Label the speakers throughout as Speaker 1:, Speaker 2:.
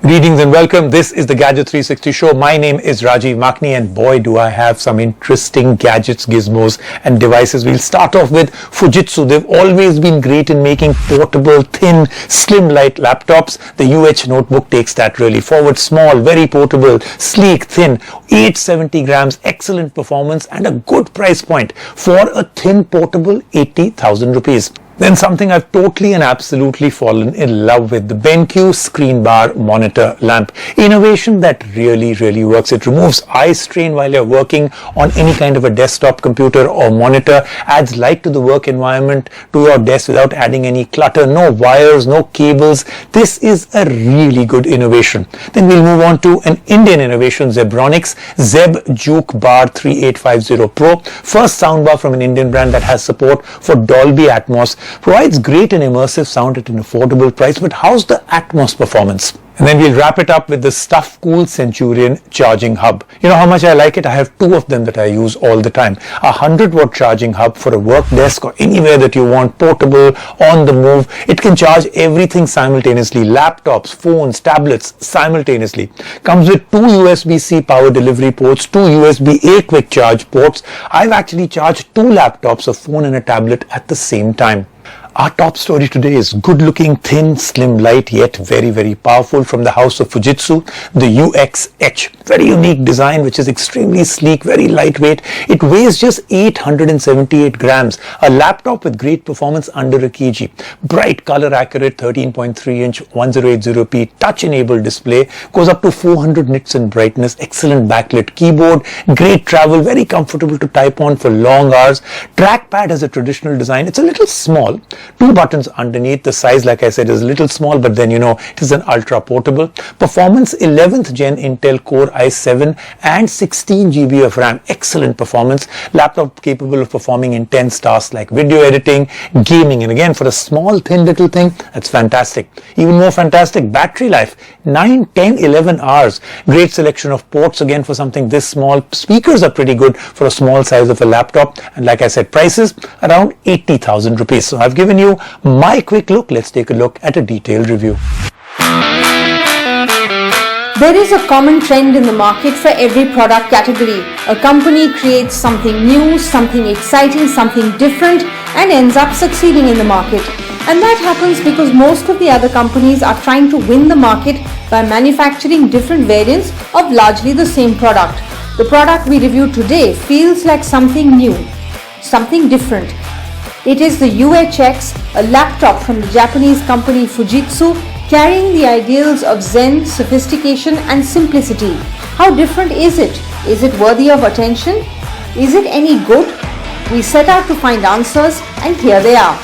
Speaker 1: Greetings and welcome. This is the Gadget 360 show. My name is Rajiv Makni and boy do I have some interesting gadgets, gizmos and devices. We'll start off with Fujitsu. They've always been great in making portable, thin, slim, light laptops. The UH notebook takes that really forward. Small, very portable, sleek, thin, 870 grams, excellent performance and a good price point for a thin portable 80,000 rupees. Then something I've totally and absolutely fallen in love with, the BenQ Screenbar monitor lamp. Innovation that really works. It removes eye strain while you're working on any kind of a desktop computer or monitor, adds light to the work environment, to your desk without adding any clutter, no wires, no cables. This is a really good innovation. Then we'll move on to an Indian innovation, Zebronics ZEB-JUKE Bar 3850 Pro. First soundbar from an Indian brand that has support for Dolby Atmos. Provides great and immersive sound at an affordable price, but how's the Atmos performance? And then we'll wrap it up with the Stuffcool Centurion charging hub. You know how much I like it? I have two of them that I use all the time. A 100-watt charging hub for a work desk or anywhere that you want, portable, on the move. It can charge everything simultaneously, laptops, phones, tablets simultaneously. Comes with two USB-C power delivery ports, two USB-A quick charge ports. I've actually charged two laptops, a phone and a tablet at the same time. Our top story today is good-looking, thin, slim, light, yet very powerful from the house of Fujitsu, the UX-H. Very unique design, which is extremely sleek, very lightweight. It weighs just 878 grams. A laptop with great performance under a kg. Bright, color-accurate 13.3-inch 1080p touch-enabled display. Goes up to 400 nits in brightness. Excellent backlit keyboard. Great travel, very comfortable to type on for long hours. Trackpad has a traditional design. It's a little small. Two buttons underneath. The size, like I said, is a little small, but then it is an ultra portable. Performance 11th gen Intel Core i7 and 16 GB of RAM. Excellent performance. Laptop capable of performing intense tasks like video editing, gaming, and again for a small thin little thing, that's fantastic. Even more fantastic, battery life 9, 10, 11 hours. Great selection of ports again for something this small. Speakers are pretty good for a small size of a laptop, and like I said, prices around 80,000 rupees. So I've given you my quick look. Let's take a look at a detailed review.
Speaker 2: There is a common trend in the market for every product category. A company creates something new, something exciting, something different, and ends up succeeding in the market. And that happens because most of the other companies are trying to win the market by manufacturing different variants of largely the same product. The product we review today feels like something new, something different. It is the UHX, a laptop from the Japanese company Fujitsu, carrying the ideals of Zen, sophistication and simplicity. How different is it? Is it worthy of attention? Is it any good? We set out to find answers, and here they are.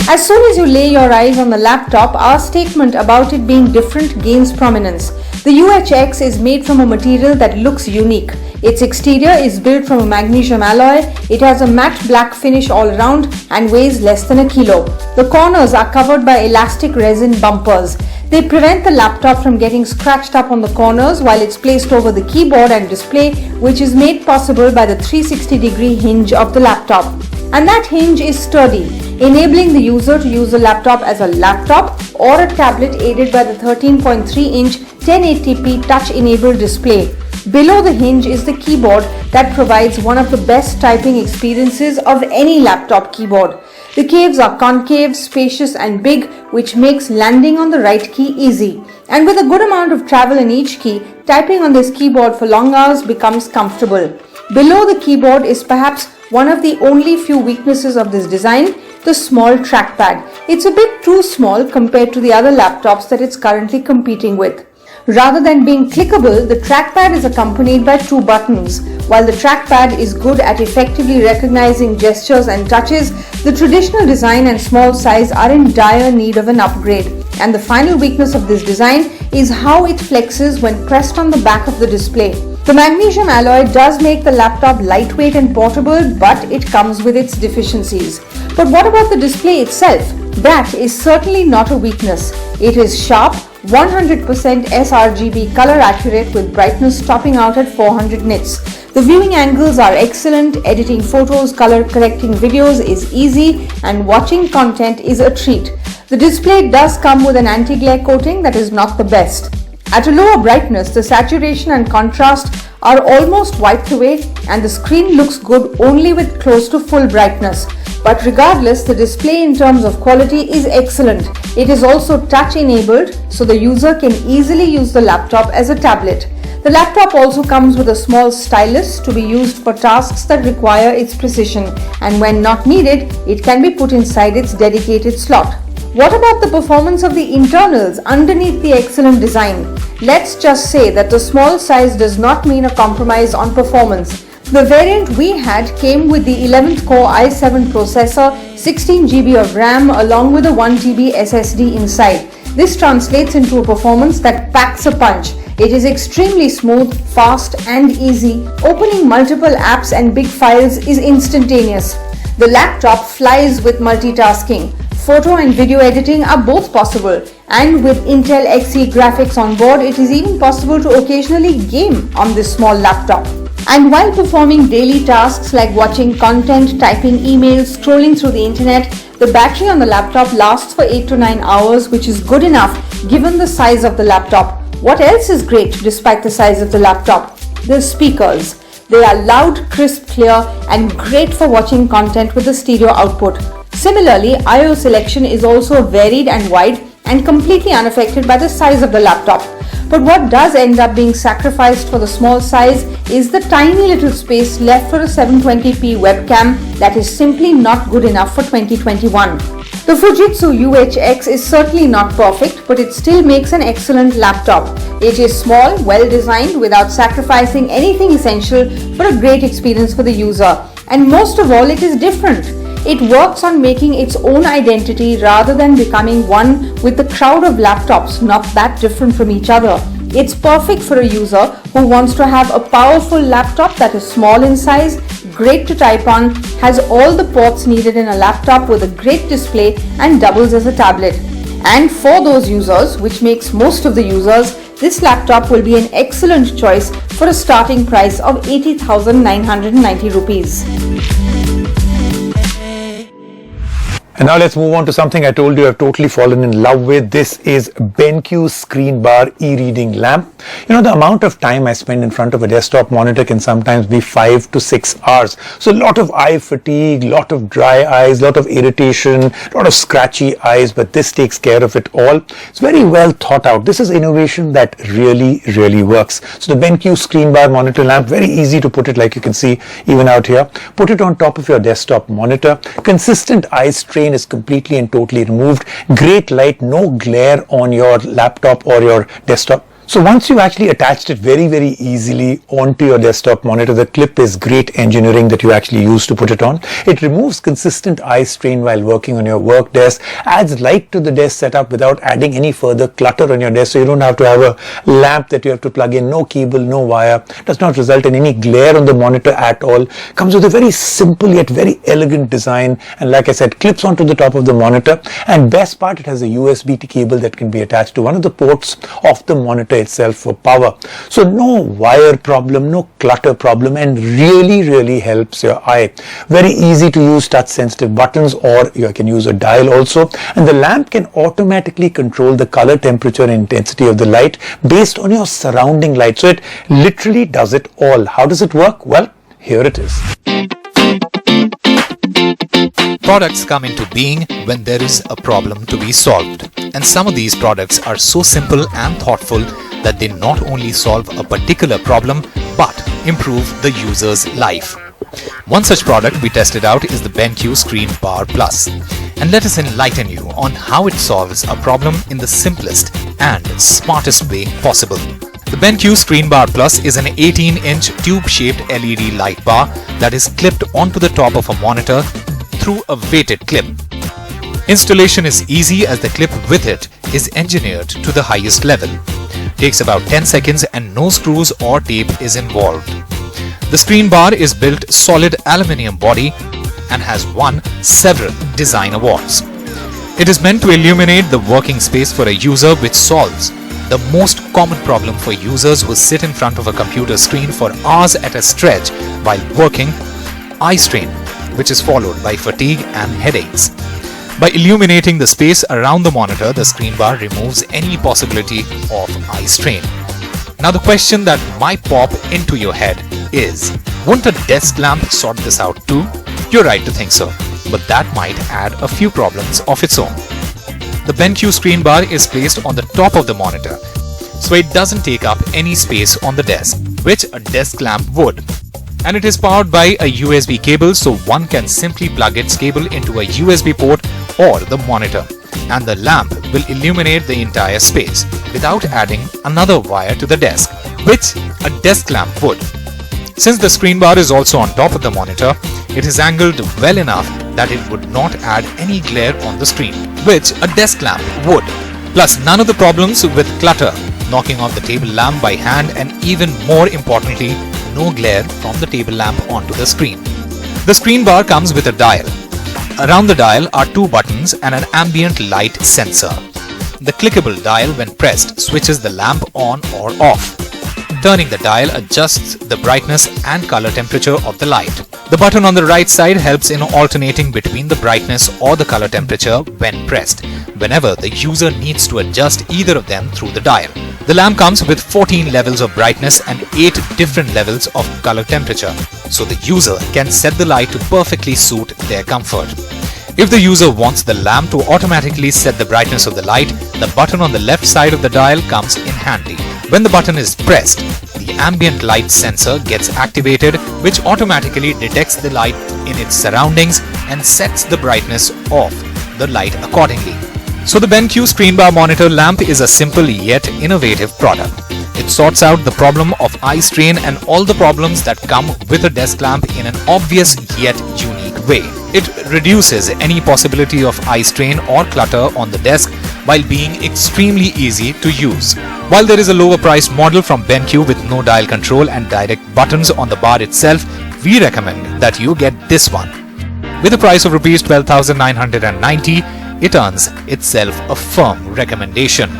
Speaker 2: As soon as you lay your eyes on the laptop, our statement about it being different gains prominence. The UHX is made from a material that looks unique. Its exterior is built from a magnesium alloy. It has a matte black finish all around and weighs less than a kilo. The corners are covered by elastic resin bumpers. They prevent the laptop from getting scratched up on the corners while it's placed over the keyboard and display, which is made possible by the 360-degree hinge of the laptop. And that hinge is sturdy, enabling the user to use the laptop as a laptop or a tablet aided by the 13.3-inch 1080p touch-enabled display. Below the hinge is the keyboard that provides one of the best typing experiences of any laptop keyboard. The caves are concave, spacious and big, which makes landing on the right key easy. And with a good amount of travel in each key, typing on this keyboard for long hours becomes comfortable. Below the keyboard is perhaps one of the only few weaknesses of this design, the small trackpad. It's a bit too small compared to the other laptops that it's currently competing with. Rather than being clickable, the trackpad is accompanied by two buttons. While the trackpad is good at effectively recognizing gestures and touches, the traditional design and small size are in dire need of an upgrade. And the final weakness of this design is how it flexes when pressed on the back of the display. The magnesium alloy does make the laptop lightweight and portable, but it comes with its deficiencies. But what about the display itself? That is certainly not a weakness. It is sharp, 100% sRGB color accurate with brightness topping out at 400 nits. The viewing angles are excellent, editing photos, color correcting videos is easy, and watching content is a treat. The display does come with an anti-glare coating that is not the best. At a lower brightness, the saturation and contrast are almost wiped away and the screen looks good only with close to full brightness. But regardless, the display in terms of quality is excellent. It is also touch enabled, so the user can easily use the laptop as a tablet. The laptop also comes with a small stylus to be used for tasks that require its precision, and when not needed, it can be put inside its dedicated slot. What about the performance of the internals underneath the excellent design? Let's just say that the small size does not mean a compromise on performance. The variant we had came with the 11th core i7 processor, 16 GB of RAM along with a 1 GB SSD inside. This translates into a performance that packs a punch. It is extremely smooth, fast and easy. Opening multiple apps and big files is instantaneous. The laptop flies with multitasking. Photo and video editing are both possible, and with Intel Xe graphics on board, it is even possible to occasionally game on this small laptop. And while performing daily tasks like watching content, typing emails, scrolling through the internet, the battery on the laptop lasts for 8 to 9 hours, which is good enough given the size of the laptop. What else is great despite the size of the laptop? The speakers. They are loud, crisp, clear, and great for watching content with the stereo output. Similarly, I/O selection is also varied and wide and completely unaffected by the size of the laptop. But what does end up being sacrificed for the small size is the tiny little space left for a 720p webcam that is simply not good enough for 2021. The Fujitsu UHX is certainly not perfect, but it still makes an excellent laptop. It is small, well designed without sacrificing anything essential for a great experience for the user. And most of all, it is different. It works on making its own identity rather than becoming one with the crowd of laptops not that different from each other. It's perfect for a user who wants to have a powerful laptop that is small in size, great to type on, has all the ports needed in a laptop with a great display and doubles as a tablet. And for those users, which makes most of the users, this laptop will be an excellent choice for a starting price of 80,990 rupees.
Speaker 1: And now let's move on to something I told you I've totally fallen in love with. This is BenQ Screenbar e-reading lamp. You know, the amount of time I spend in front of a desktop monitor can sometimes be 5 to 6 hours. So a lot of eye fatigue, lot of dry eyes, lot of irritation, lot of scratchy eyes, but this takes care of it all. It's very well thought out. This is innovation that really works. So the BenQ Screenbar monitor lamp, very easy to put it, like you can see even out here. Put it on top of your desktop monitor. Consistent eye strain is completely and totally removed. Great light, no glare on your laptop or your desktop. So once you've actually attached it very easily onto your desktop monitor, the clip is great engineering that you actually use to put it on. It removes consistent eye strain while working on your work desk, adds light to the desk setup without adding any further clutter on your desk, so you don't have to have a lamp that you have to plug in, no cable, no wire. Does not result in any glare on the monitor at all. Comes with a very simple yet very elegant design, and like I said, clips onto the top of the monitor, and best part, it has a USB cable that can be attached to one of the ports of the monitor itself for power. So no wire problem, no clutter problem, and really helps your eye. Very easy to use touch sensitive buttons, or you can use a dial also, and the lamp can automatically control the color, temperature and intensity of the light based on your surrounding light. So it literally does it all. How does it work? Well, here it is.
Speaker 3: Products come into being when there is a problem to be solved, and some of these products are so simple and thoughtful that they not only solve a particular problem but improve the user's life. One such product we tested out is the BenQ Screenbar Plus, and let us enlighten you on how it solves a problem in the simplest and smartest way possible. The BenQ Screenbar Plus is an 18-inch tube-shaped LED light bar that is clipped onto the top of a monitor through a weighted clip. Installation is easy as the clip with it is engineered to the highest level. Takes about 10 seconds and no screws or tape is involved. The screen bar is built solid aluminium body and has won several design awards. It is meant to illuminate the working space for a user, which solves the most common problem for users who sit in front of a computer screen for hours at a stretch while working: eye strain, which is followed by fatigue and headaches. By illuminating the space around the monitor, the screen bar removes any possibility of eye strain. Now the question that might pop into your head is, won't a desk lamp sort this out too? You're right to think so, but that might add a few problems of its own. The BenQ Screenbar is placed on the top of the monitor, so it doesn't take up any space on the desk, which a desk lamp would. And it is powered by a USB cable, so one can simply plug its cable into a USB port or the monitor, and the lamp will illuminate the entire space without adding another wire to the desk, which a desk lamp would. Since the screen bar is also on top of the monitor, it is angled well enough that it would not add any glare on the screen, which a desk lamp would. Plus, none of the problems with clutter, knocking off the table lamp by hand, and even more importantly, no glare from the table lamp onto the screen. The screen bar comes with a dial. Around the dial are two buttons and an ambient light sensor. The clickable dial, when pressed, switches the lamp on or off. Turning the dial adjusts the brightness and color temperature of the light. The button on the right side helps in alternating between the brightness or the color temperature when pressed, whenever the user needs to adjust either of them through the dial. The lamp comes with 14 levels of brightness and 8 different levels of color temperature, so the user can set the light to perfectly suit their comfort. If the user wants the lamp to automatically set the brightness of the light, the button on the left side of the dial comes in handy. When the button is pressed, the ambient light sensor gets activated, which automatically detects the light in its surroundings and sets the brightness of the light accordingly. So the BenQ Screenbar monitor lamp is a simple yet innovative product. It sorts out the problem of eye strain and all the problems that come with a desk lamp in an obvious yet unique way. It reduces any possibility of eye strain or clutter on the desk while being extremely easy to use. While there is a lower priced model from BenQ with no dial control and direct buttons on the bar itself, we recommend that you get this one. With a price of Rs 12,990, it earns itself a firm recommendation.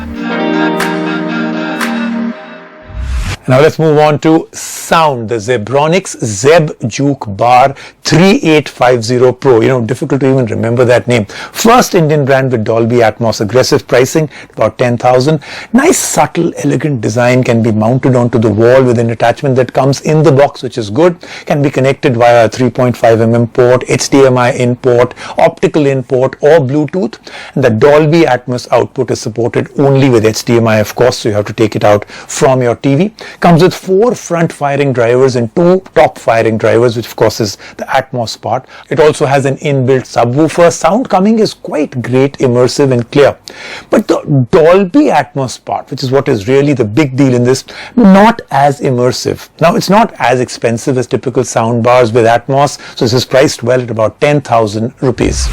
Speaker 1: Now let's move on to sound, the Zebronics ZEB-JUKE Bar 3850 Pro. Difficult to even remember that name. First Indian brand with Dolby Atmos, aggressive pricing, about 10,000. Nice, subtle, elegant design, can be mounted onto the wall with an attachment that comes in the box, which is good. Can be connected via a 3.5mm port, HDMI in port, optical in port, or Bluetooth. And the Dolby Atmos output is supported only with HDMI, of course, so you have to take it out from your TV. Comes with 4 front firing drivers and 2 top firing drivers, which of course is the Atmos part. It also has an inbuilt subwoofer. Sound coming is quite great, immersive and clear. But the Dolby Atmos part, which is what is really the big deal in this, not as immersive. Now it's not as expensive as typical sound bars with Atmos, so this is priced well at about 10,000 rupees.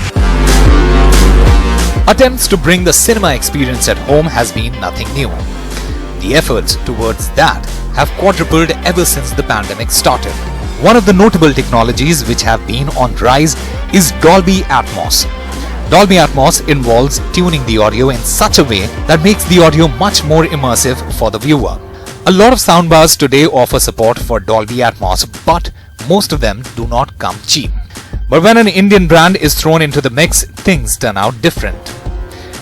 Speaker 3: Attempts to bring the cinema experience at home has been nothing new. The efforts towards that have quadrupled ever since the pandemic started. One of the notable technologies which have been on rise is Dolby Atmos. Dolby Atmos involves tuning the audio in such a way that makes the audio much more immersive for the viewer. A lot of soundbars today offer support for Dolby Atmos, but most of them do not come cheap. But when an Indian brand is thrown into the mix, things turn out different.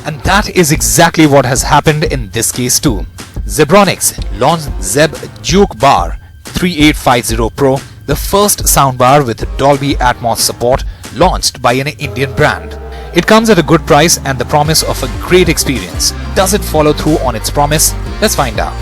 Speaker 3: And that is exactly what has happened in this case too. Zebronics launched ZEB-JUKE Bar 3850 Pro, the first soundbar with Dolby Atmos support launched by an Indian brand. It comes at a good price and the promise of a great experience. Does it follow through on its promise? Let's find out.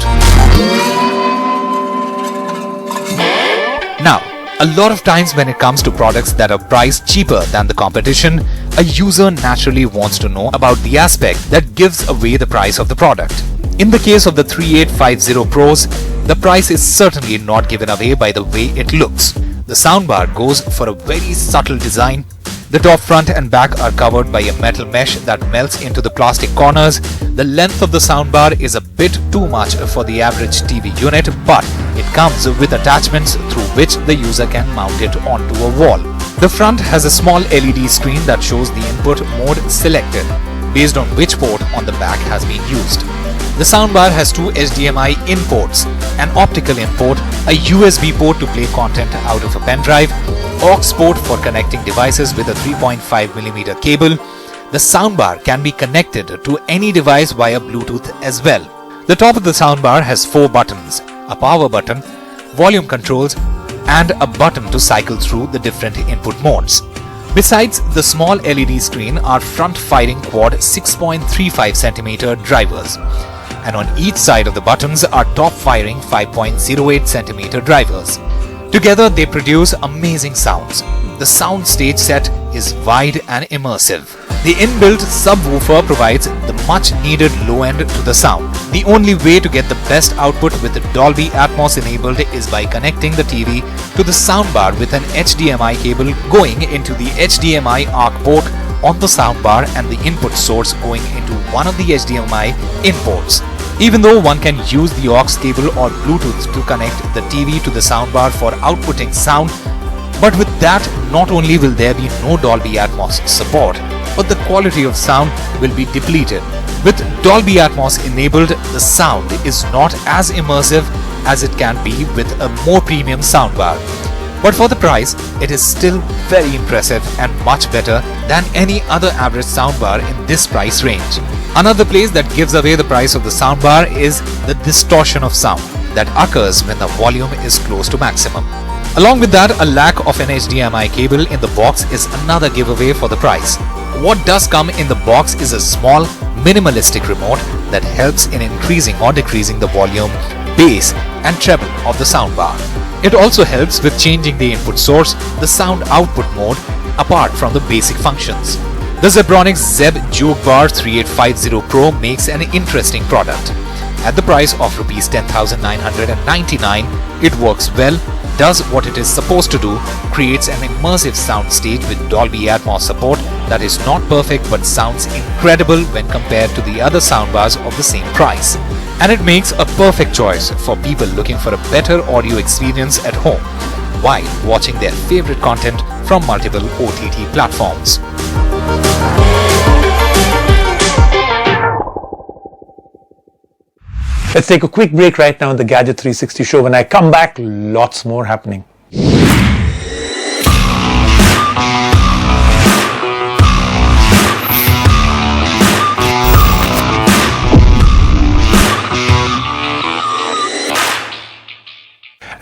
Speaker 3: Now, a lot of times when it comes to products that are priced cheaper than the competition, a user naturally wants to know about the aspect that gives away the price of the product. In the case of the 3850 Pros, the price is certainly not given away by the way it looks. The soundbar goes for a very subtle design. The top, front and back are covered by a metal mesh that melts into the plastic corners. The length of the soundbar is a bit too much for the average TV unit, but it comes with attachments through which the user can mount it onto a wall. The front has a small LED screen that shows the input mode selected, based on which port on the back has been used. The soundbar has two HDMI in ports, an optical in port, a USB port to play content out of a pen drive, aux port for connecting devices with a 3.5mm cable. The soundbar can be connected to any device via Bluetooth as well. The top of the soundbar has 4 buttons, a power button, volume controls, and a button to cycle through the different input modes. Besides the small LED screen are front-firing quad 6.35cm drivers, and on each side of the buttons are top-firing 5.08cm drivers. Together they produce amazing sounds. The sound stage set is wide and immersive. The inbuilt subwoofer provides the much needed low end to the sound. The only way to get the best output with the Dolby Atmos enabled is by connecting the TV to the soundbar with an HDMI cable going into the HDMI ARC port on the soundbar and the input source going into one of the HDMI in ports. Even though one can use the aux cable or Bluetooth to connect the TV to the soundbar for outputting sound, but with that, not only will there be no Dolby Atmos support, but the quality of sound will be depleted. With Dolby Atmos enabled, the sound is not as immersive as it can be with a more premium soundbar. But for the price, it is still very impressive and much better than any other average soundbar in this price range. Another place that gives away the price of the soundbar is the distortion of sound that occurs when the volume is close to maximum. Along with that, a lack of an HDMI cable in the box is another giveaway for the price. What does come in the box is a small, minimalistic remote that helps in increasing or decreasing the volume, bass and treble of the soundbar. It also helps with changing the input source, the sound output mode, apart from the basic functions. The Zebronics ZEB-JUKE Bar 3850 Pro makes an interesting product. At the price of Rs 10,999, it works well, does what it is supposed to do, creates an immersive sound stage with Dolby Atmos support that is not perfect but sounds incredible when compared to the other soundbars of the same price. And it makes a perfect choice for people looking for a better audio experience at home while watching their favorite content from multiple OTT platforms.
Speaker 1: Let's take a quick break right now on the Gadget 360 show. When I come back, lots more happening.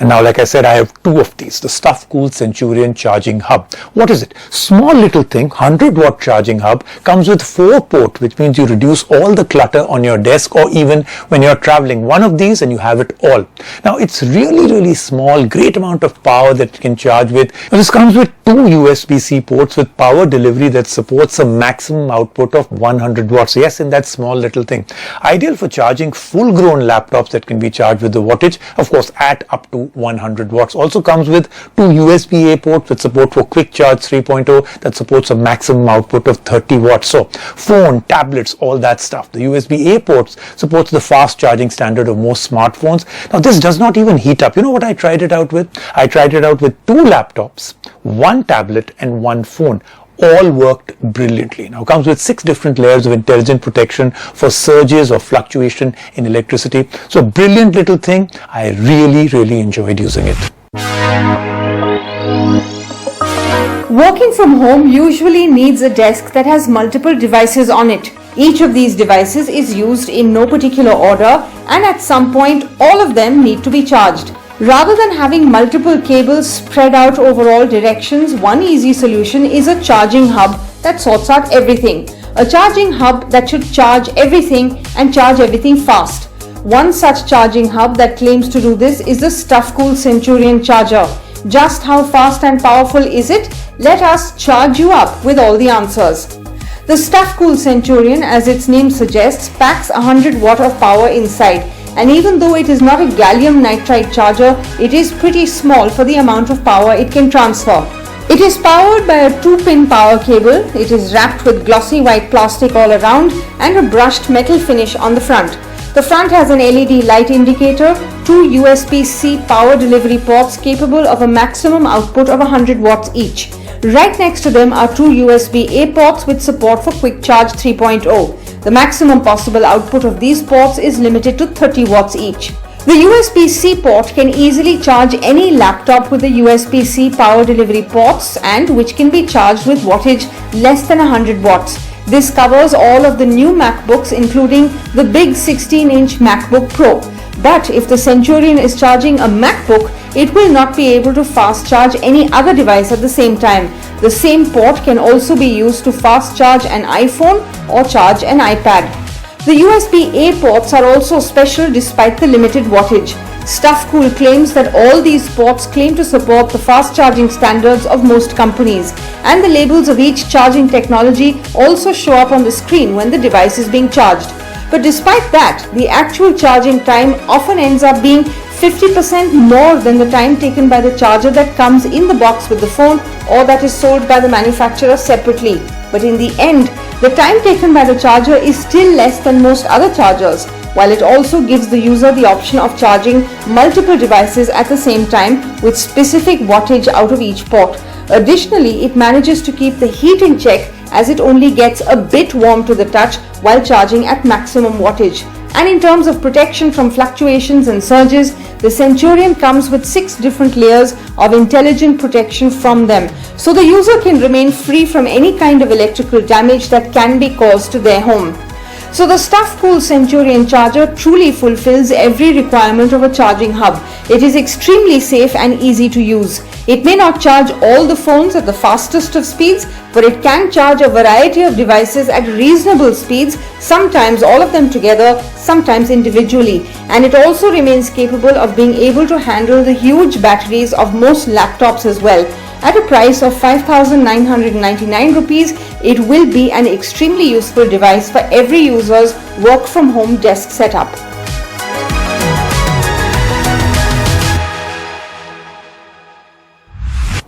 Speaker 1: And now, like I said, I have 2 of these, the Stuffcool Centurion charging hub. What is it? Small little thing, 100-watt charging hub, comes with 4 port, which means you reduce all the clutter on your desk or even when you're traveling. One of these and you have it all. Now, it's really small, great amount of power that you can charge with. Now, this comes with 2 USB-C ports with power delivery that supports a maximum output of 100 watts. Yes, in that small little thing. Ideal for charging full-grown laptops that can be charged with the wattage, of course, at up to 100 watts. Also comes with 2 USB-A ports with support for Quick Charge 3.0 that supports a maximum output of 30 watts. So phone, tablets, all that stuff. The USB-A ports supports the fast charging standard of most smartphones. Now this does not even heat up. You know what I tried it out with? I tried it out with 2 laptops, 1 tablet and 1 phone. All worked brilliantly. Now, it comes with 6 different layers of intelligent protection for surges or fluctuation in electricity. So, brilliant little thing. I really enjoyed using it.
Speaker 2: Working from home usually needs a desk that has multiple devices on it. Each of these devices is used in no particular order, and at some point all of them need to be charged. Rather than having multiple cables spread out over all directions, one easy solution is a charging hub that sorts out everything. A charging hub that should charge everything and charge everything fast. One such charging hub that claims to do this is the Stuffcool Centurion charger. Just how fast and powerful is it? Let us charge you up with all the answers. The Stuffcool Centurion, as its name suggests, packs 100 watt of power inside. And even though it is not a gallium nitride charger, it is pretty small for the amount of power it can transfer. It is powered by a 2-pin power cable. It is wrapped with glossy white plastic all around and a brushed metal finish on the front. The front has an LED light indicator, 2 USB-C power delivery ports capable of a maximum output of 100 watts each. Right next to them are 2 USB-A ports with support for Quick Charge 3.0. The maximum possible output of these ports is limited to 30 watts each. The USB-C port can easily charge any laptop with the USB-C power delivery ports and which can be charged with wattage less than 100 watts. This covers all of the new MacBooks including the big 16-inch MacBook Pro. But if the Centurion is charging a MacBook, it will not be able to fast charge any other device at the same time. The same port can also be used to fast charge an iPhone or charge an iPad. The USB-A ports are also special despite the limited wattage. Stuffcool claims that all these ports claim to support the fast charging standards of most companies, and the labels of each charging technology also show up on the screen when the device is being charged. But despite that, the actual charging time often ends up being 50% more than the time taken by the charger that comes in the box with the phone or that is sold by the manufacturer separately. But in the end, the time taken by the charger is still less than most other chargers, while it also gives the user the option of charging multiple devices at the same time with specific wattage out of each port. Additionally, it manages to keep the heat in check as it only gets a bit warm to the touch while charging at maximum wattage. And in terms of protection from fluctuations and surges, the Centurion comes with 6 different layers of intelligent protection from them, so the user can remain free from any kind of electrical damage that can be caused to their home. So the Stuffcool Centurion charger truly fulfills every requirement of a charging hub. It is extremely safe and easy to use. It may not charge all the phones at the fastest of speeds, but it can charge a variety of devices at reasonable speeds, sometimes all of them together, sometimes individually. And it also remains capable of being able to handle the huge batteries of most laptops as well. At a price of 5,999 rupees, it will be an extremely useful device for every user's work from home desk setup.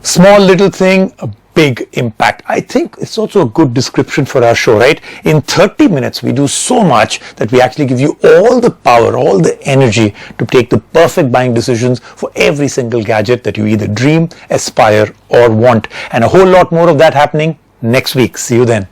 Speaker 1: Small little thing, a big impact. I think it's also a good description for our show, right? In 30 minutes, we do so much that we actually give you all the power, all the energy to take the perfect buying decisions for every single gadget that you either dream, aspire, or want. And a whole lot more of that happening next week. See you then.